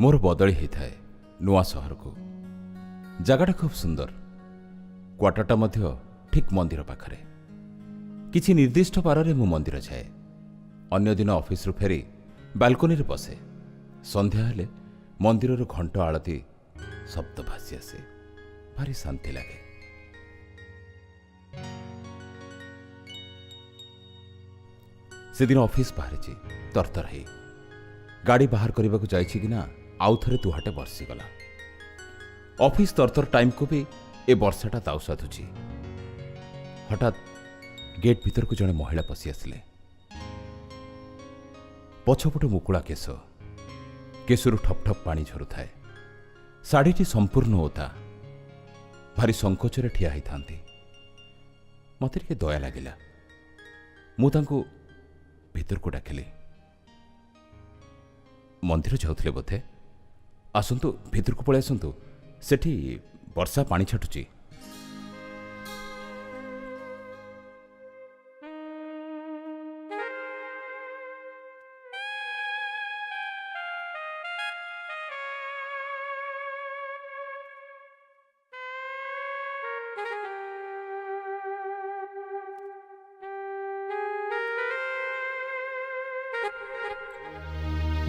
मोर बदली होता है नुआ सहर को। जगटा खूब सुंदर, क्वार्टरटा मध्य ठीक मंदिर पाखरे। किछि निर्दिष्ट पारे मु मंदिर जाए। अन्य दिन ऑफिस रु फेरी बालकोनी रे बसे। संध्या हेले मंदिर घंट आलती शब्द भासी आसे, भारी शांति लगे। से दिन ऑफिस बाहरी तरतर है। गाड़ी बाहर करने को जाइछि कि ना आउ थरे दुहाटे बरसी गला। ऑफिस तरतर टाइम को भी ए वर्षाटा दाउ साधुची। हठात गेट भीतर को जड़े महिला पशि आसिले। पछपट मुकुला केश, केशरू ठप ठप पानी झरु थाए। शाढ़ीटी संपूर्ण ओता, भारी संकोचरे ठिया ही थांती। मते टिके दया लागिला। मु तांको भीतर को डाकिली। मंदिर जाउथिले बोधे, आसंतु भीतर को पळे आसंतु, सेठी वर्षा पानी छाटुची।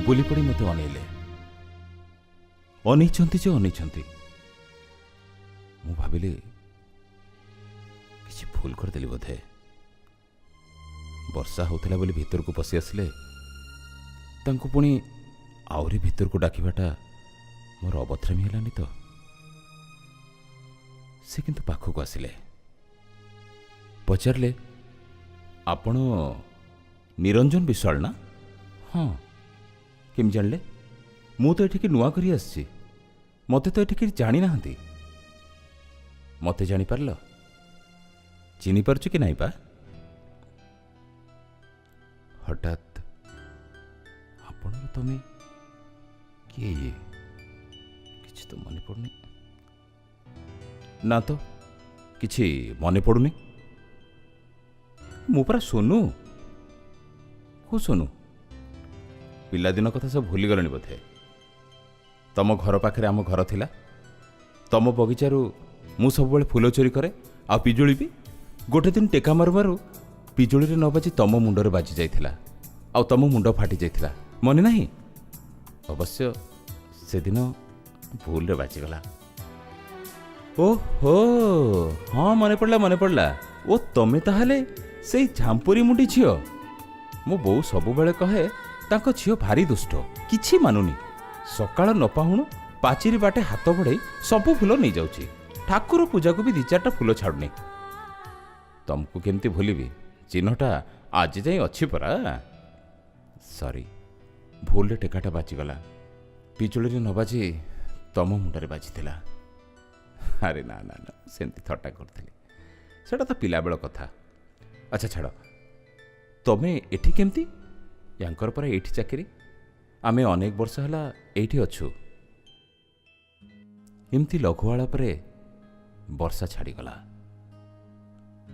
बुली पड़ी मते अनेले। अनैछंती जे अनैछंती। मु भाबिली किछि भूल करदेली बोधे। वर्षा होतला बोली भीतर को पसि आसिले। तांको पुणी आउरी भीतर को डाकिबाटा मोर अबथ्रामी हेलानी तो। से किंतु पाखको आसिले। पचारले, आपण निरंजन विश्वाल ना? हाँ। केम जानले? मु तो एठिकी नुआ करी आसछि। मते तो एठिकी जानी नाहंती। मते जानी पारलो? चिनी पारछु कि नाही पा? हठात आपण तमे किए ये? किछि तो मने पड़ुनी। ना तो किछि मने पड़ुनी। मु परा सोनू। को सोनू? पिलादिन कथा सब भूली गलनी बोधे। तम घर पाखे आम घर थिला। तम बगीचारू मु सब बेले फूल चोरी करे। आ पिजुली भी गोटे दिन टेका मारु मारु पिजुली रे न बाजी तम मुंडरे बाजी जाइथिला। आ तम मुंड फाटी जाइथिला। मने नाही? अवश्य से दिन भूल रे बाजी गला। ओहो, हाँ मन पड़ला। ओ तमे ताहले सेई झांपुरी मुंडी झियो। मो बो सब बेले कहे तांको झियो भारी दुष्ट, किछि मानुनी। सकाळ न पाहुणु पाचिरी बाटे हाथ बढाई सबु फूल नहीं जाउची। ठाकुर पूजा को भी 2-4टा फूल छाड़ुनी। तुमको केमती भूलिबी? चिन्हटा आज जाई अच्छी परा। सॉरी, भूल रे टेकाटा बाची गला। पिचुली न बाजी तम मुंडरे बाजिथिला। अरे ना ना ना, सेमती थट्टा करथिली। सेटा तो पिला बेल कथा। अच्छा छाड़, तमे एठी केमती? यांकर पर एठी चाकरी। आमे अनेक वर्ष हला एठी अछु। एमती लघुआला परे वर्षा छाड़ी गला।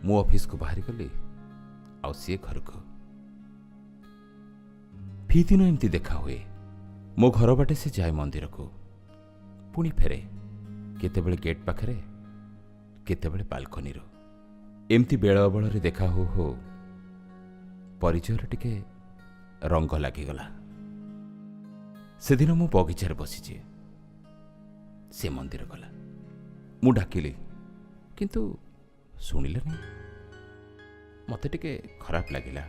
मु ऑफिस को बाहरी गली। आउ सी घर को फी दिन एमती देखा हुए। मो घर बाटे से जाए मंदिर को, पुणी फेरे। केतेबेले गेट पाखरे, केतेबेले बालकनी रो। एमती बेल अबल रे देखा हो हो परिचय टिके रंग लागिगला। से दिन मु बगीचार बसीचे। से मंदिर गला। मु डाकिली किंतु शुणिले नहीं। मते टिके खराब लागिला।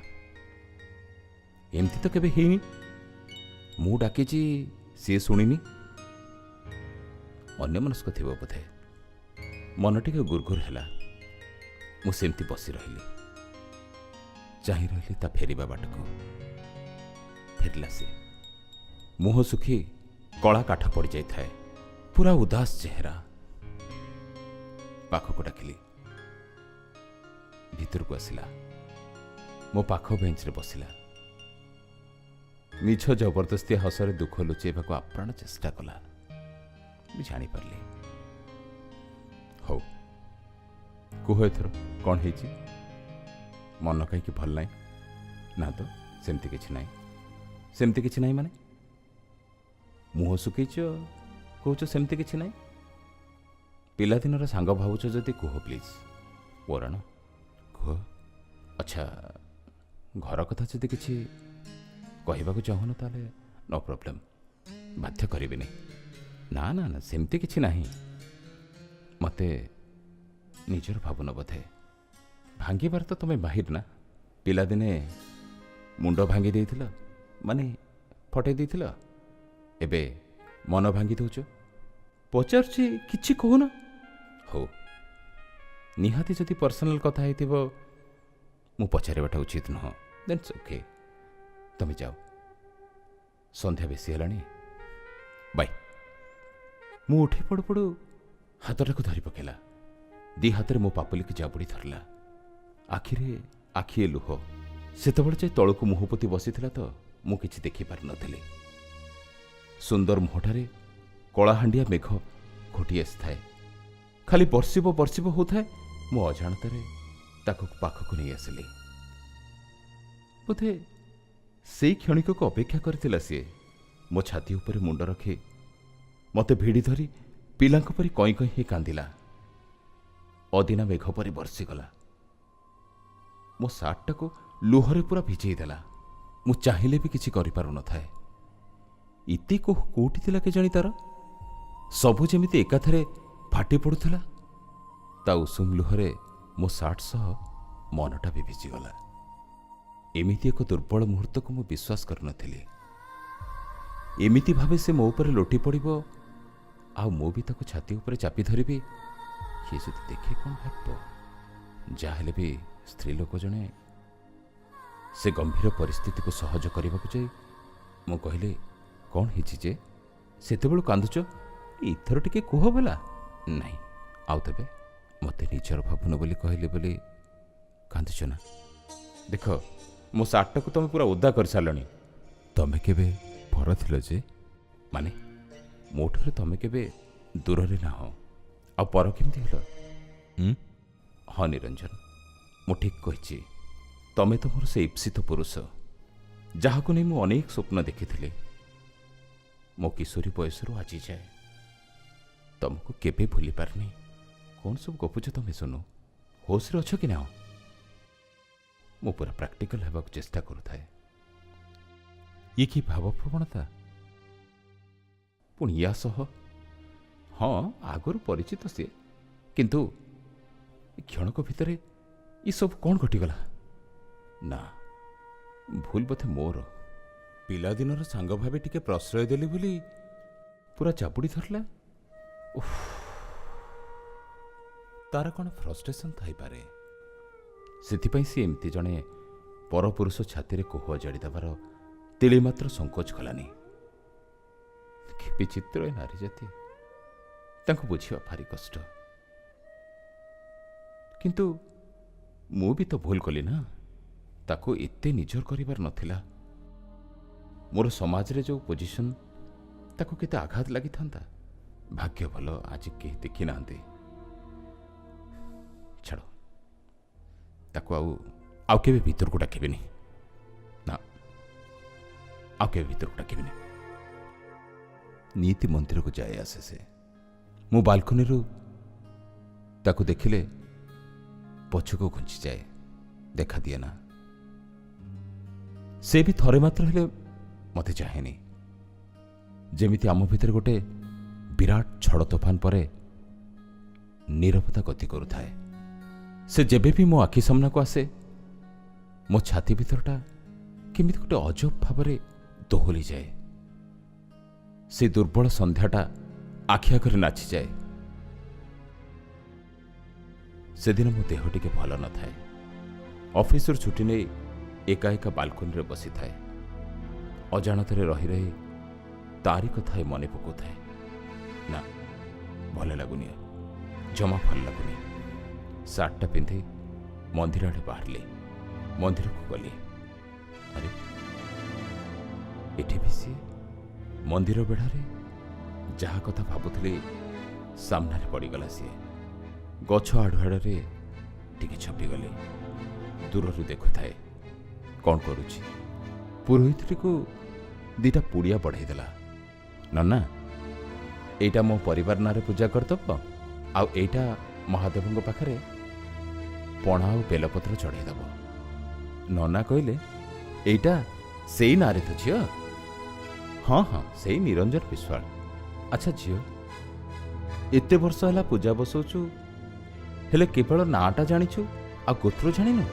एमती तो केबे हेनी। मु डाकिची सी शुणिनी। अन्य मनस्क थिबो बोधे। मन टिके गुरगुर हैला। मु सेमती बसी रहिली। चाहि रहिली ता फेरिबा बाटको। फेरला से मुह सुखी कला काठ पड़ जाए। पूरा उदास चेहरा। पाख को डाकिली। भीतर को आसिला। मो पाख बेंच रे बसिला। मिछ जबरदस्ती हसरे दुख लुचेबा को आप्राण चेष्टा कला। मु जानी पारली। हौ कुह एथर कौन है? मन कहीं भल ना? ना तो सेमती किछि नहीं। सेमती किछि नहीं माने ମୁହଁ ଶୁଖେଇଛ କହୁଛ ସେମିତି କିଛି ନାହିଁ। ପିଲାଦିନର ସାଙ୍ଗ ଭାବୁଛ ଯଦି କୁହ ପ୍ଲିଜ୍। ପୁରାଣ କୁହ। ଆଚ୍ଛା, ଘର କଥା ଯଦି କିଛି କହିବାକୁ ଚାହୁଁନ ତାହେଲେ ନୋ ପ୍ରୋବ୍ଲେମ୍, ବାଧ୍ୟ କରିବିନି। ନା ନା ନା, ସେମିତି କିଛି ନାହିଁ। ମୋତେ ନିଜର ଭାବୁନ ବୋଧେ। ଭାଙ୍ଗିବାର ତ ତୁମେ ମାହିର ନା। ପିଲାଦିନେ ମୁଣ୍ଡ ଭାଙ୍ଗି ଦେଇଥିଲ, ମାନେ ଫଟେଇ ଦେଇଥିଲ, ଏବେ ମନ ଭାଙ୍ଗି ଦେଉଛ। ପଚାରୁଛି କିଛି କହୁନ। ହଉ, ନିହାତି ଯଦି ପର୍ସନାଲ୍ କଥା ହେଇଥିବ ମୁଁ ପଚାରିବାଟା ଉଚିତ ନୁହଁ। ଦେଟ୍ସ ଓକେ, ତମେ ଯାଅ, ସନ୍ଧ୍ୟା ବେଶୀ ହେଲାଣି, ବାଇ। ମୁଁ ଉଠି ପଡ଼ୁ ପଡ଼ୁ ହାତଟାକୁ ଧରି ପକେଇଲା। ଦି ହାତରେ ମୋ ପାପୁଲିକି ଜାବୁଡ଼ି ଧରିଲା। ଆଖିରେ ଆଖିଏ ଲୁହ। ସେତେବେଳେ ଯାଇ ତଳକୁ ମୁହଁ ପୋତି ବସିଥିଲା ତ ମୁଁ କିଛି ଦେଖିପାରିନଥିଲି। ସୁନ୍ଦର ମୁହଁଠାରେ କଳାହାଣ୍ଡିଆ ମେଘ ଘୋଟି ଆସିଥାଏ। ଖାଲି ବର୍ଷିବ ବର୍ଷିବ ହେଉଥାଏ। ମୁଁ ଅଜାଣତରେ ତାକୁ ପାଖକୁ ନେଇ ଆସିଲି। ବୋଧେ ସେଇ କ୍ଷଣିକକୁ ଅପେକ୍ଷା କରିଥିଲା ସିଏ। ମୋ ଛାତି ଉପରେ ମୁଣ୍ଡ ରଖି ମୋତେ ଭିଡ଼ି ଧରି ପିଲାଙ୍କ ପରି କଇଁ କଇଁ ହେଇ କାନ୍ଦିଲା। ଅଦିନା ମେଘ ପରି ବର୍ଷିଗଲା। ମୋ ସାର୍ଟଟାକୁ ଲୁହରେ ପୁରା ଭିଜେଇ ଦେଲା। ମୁଁ ଚାହିଁଲେ ବି କିଛି କରିପାରୁନଥାଏ। ଇତି କୋଉଠି ଥିଲା କେଜାଣି ତାର? ସବୁ ଯେମିତି ଏକାଥରେ ଫାଟି ପଡ଼ୁଥିଲା। ତା ଉଷୁମ ଲୁହରେ ମୋ ସାର୍ଟ ସହ ମନଟା ବି ଭିଜିଗଲା। ଏମିତି ଏକ ଦୁର୍ବଳ ମୁହୂର୍ତ୍ତକୁ ମୁଁ ବିଶ୍ୱାସ କରିନଥିଲି। ଏମିତି ଭାବେ ସେ ମୋ ଉପରେ ଲୋଟି ପଡ଼ିବ, ଆଉ ମୁଁ ବି ତାକୁ ଛାତି ଉପରେ ଚାପି ଧରିବି। କିଏ ଯଦି ଦେଖେ କ'ଣ ଭାବିବ? ଯାହାହେଲେ ବି ସ୍ତ୍ରୀ ଲୋକ ଜଣେ। ସେ ଗମ୍ଭୀର ପରିସ୍ଥିତିକୁ ସହଜ କରିବାକୁ ଯାଇ ମୁଁ କହିଲି, କ'ଣ ହେଇଛି ଯେ ସେତେବେଳୁ କାନ୍ଦୁଛ? ଏଥର ଟିକେ କୁହ ବୋଲା। ନାହିଁ, ଆଉ ତେବେ ମୋତେ ନିଜର ଭାବୁନ ବୋଲି କହିଲି ବୋଲି କାନ୍ଦୁଛ ନା? ଦେଖ, ମୋ ସାର୍ଟଟାକୁ ତମେ ପୁରା ଓଦା କରିସାରିଲଣି। ତମେ କେବେ ପର ଥିଲ ଯେ? ମାନେ ମୋଠାରୁ ତମେ କେବେ ଦୂରରେ ନାହଁ, ଆଉ ପର କେମିତି ହେଲ? ହଁ ନିରଞ୍ଜନ, ମୁଁ ଠିକ୍ କହିଛି। ତମେ ତ ମୋର ସେ ଇପ୍ସିତ ପୁରୁଷ, ଯାହାକୁ ନେଇ ମୁଁ ଅନେକ ସ୍ୱପ୍ନ ଦେଖିଥିଲି। ମୋ କିଶୋରୀ ବୟସରୁ ଆଜି ଯାଏ ତମକୁ କେବେ ଭୁଲି ପାରିନି। କ'ଣ ସବୁ ଗପୁଛ ତମେ? ଶୁଣୁ, ହୋସ୍ରେ ଅଛ କି ନା? ମୁଁ ପୁରା ପ୍ରାକ୍ଟିକାଲ ହେବାକୁ ଚେଷ୍ଟା କରୁଥାଏ। ଇଏ କି ଭାବପ୍ରବଣତା? ପୁଣି ୟା ସହ? ହଁ, ଆଗରୁ ପରିଚିତ ସିଏ, କିନ୍ତୁ କ୍ଷଣକ ଭିତରେ ଏସବୁ କ'ଣ ଘଟିଗଲା? ନା, ଭୁଲ ବୋଧେ ମୋର। ପିଲାଦିନର ସାଙ୍ଗ ଭାବେ ଟିକେ ପ୍ରଶ୍ରୟ ଦେଲି ବୋଲି ପୁରା ଚାପୁଡ଼ି ଧରିଲା। ତାର କ'ଣ ଫ୍ରଷ୍ଟ୍ରେସନ୍ ଥାଇପାରେ? ସେଥିପାଇଁ ସେ ଏମିତି ଜଣେ ପରପୁରୁଷ ଛାତିରେ କୋହ ଅଜାଡ଼ି ଦେବାର ତିଳେ ମାତ୍ର ସଙ୍କୋଚ କଲାନି। କି ବିଚିତ୍ର ଏ ନାରୀ ଜାତି, ତାଙ୍କୁ ବୁଝିବା ଭାରି କଷ୍ଟ। କିନ୍ତୁ ମୁଁ ବି ତ ଭୁଲ କଲି ନା। ତାକୁ ଏତେ ନିଜର କରିବାର ନଥିଲା। ମୋର ସମାଜରେ ଯେଉଁ ପୋଜିସନ୍, ତାକୁ କେତେ ଆଘାତ ଲାଗିଥାନ୍ତା। ଭାଗ୍ୟ ଭଲ ଆଜି କେହି ଦେଖି ନାହାନ୍ତି। ଛାଡ଼, ତାକୁ ଆଉ କେବେ ଭିତରକୁ ଡାକିବିନି। ନା, ଆଉ କେବେ ଭିତରକୁ ଡାକିବିନି। ନୀତି ମନ୍ଦିରକୁ ଯାଏ ଆସେ ସେ। ମୁଁ ବାଲକୋନିରୁ ତାକୁ ଦେଖିଲେ ପଛକୁ ଘୁଞ୍ଚିଯାଏ, ଦେଖାଦିଏ ନା। ସେ ବି ଥରେ ମାତ୍ର ହେଲେ ମୋତେ ଚାହେଁନି। ଯେମିତି ଆମ ଭିତରେ ଗୋଟେ ବିରାଟ ଝଡ଼ ତୋଫାନ ପରେ ନୀରବତା ଗତି କରୁଥାଏ। ସେ ଯେବେ ବି ମୋ ଆଖି ସାମ୍ନାକୁ ଆସେ, ମୋ ଛାତି ଭିତରଟା କେମିତି ଗୋଟେ ଅଜବ ଭାବରେ ଦୋହଲିଯାଏ। ସେ ଦୁର୍ବଳ ସନ୍ଧ୍ୟାଟା ଆଖି ଆଗରେ ନାଚିଯାଏ। ସେଦିନ ମୋ ଦେହ ଟିକେ ଭଲ ନଥାଏ। ଅଫିସରୁ ଛୁଟି ନେଇ ଏକା ଏକା ବାଲକୋନିରେ ବସିଥାଏ। ଅଜାଣତରେ ରହି ରହି ତାରି କଥା ମନେ ପକାଉଥାଏ। ନା, ଭଲ ଲାଗୁନି, ଜମା ଭଲ ଲାଗୁନି। ସାର୍ଟଟା ପିନ୍ଧି ମନ୍ଦିର ଆଡ଼େ ବାହାରିଲି। ମନ୍ଦିରକୁ ଗଲି। ଆରେ, ଏଠି ବି ସିଏ। ମନ୍ଦିର ବେଢ଼ାରେ ଯାହା କଥା ଭାବୁଥିଲି ସାମ୍ନାରେ ପଡ଼ିଗଲା ସିଏ। ଗଛ ଆଢ଼ୁଆଡ଼ରେ ଟିକେ ଛପିଗଲି। ଦୂରରୁ ଦେଖୁଥାଏ କ'ଣ କରୁଛି। ପୁରୋହିତଟିକୁ ଦିଟା ପୁଡ଼ିଆ ବଢ଼େଇ ଦେଲା। ନନା, ଏଇଟା ମୋ ପରିବାର ନାଁରେ ପୂଜା କରିଦେବ, ଆଉ ଏଇଟା ମହାଦେବଙ୍କ ପାଖରେ ପଣା ଆଉ ବେଲପତ୍ର ଚଢ଼େଇଦେବ। ନନା କହିଲେ, ଏଇଟା ସେଇ ନାଁରେ ତ ଝିଅ? ହଁ ହଁ, ସେଇ ନିରଞ୍ଜନ ବିଶ୍ୱାଳ। ଆଚ୍ଛା ଝିଅ, ଏତେ ବର୍ଷ ହେଲା ପୂଜା ବସଉଛୁ, ହେଲେ କେବଳ ନାଁଟା ଜାଣିଛୁ, ଆଉ ଗୋତ୍ର ଜାଣିନୁ?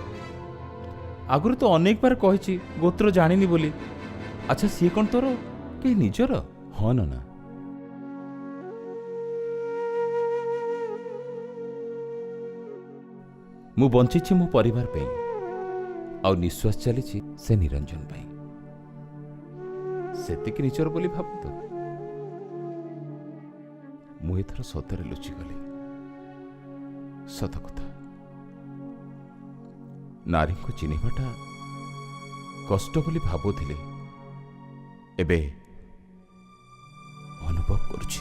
ଆଗରୁ ତ ଅନେକ ବାର କହିଛି ଗୋତ୍ର ଜାଣିନି ବୋଲି। ଆଚ୍ଛା, ସିଏ କ'ଣ ତୋର କେହି ନିଜର? ହଁ ନନା। ମୁଁ ବଞ୍ଚିଛି ମୋ ପରିବାର ପାଇଁ, ଆଉ ନିଶ୍ୱାସ ଚାଲିଛି ସେ ନିରଞ୍ଜନ ପାଇଁ। ସେତିକି ନିଜର ବୋଲି ଭାବନ୍ତୁ। ମୁଁ ଏଥର ସତରେ ଲୁଚିଗଲି। ସତ କଥା, ନାରୀଙ୍କୁ ଚିହ୍ନିବାଟା କଷ୍ଟ ବୋଲି ଭାବୁଥିଲି, ଏବେ ଅନୁଭବ କରୁଛି।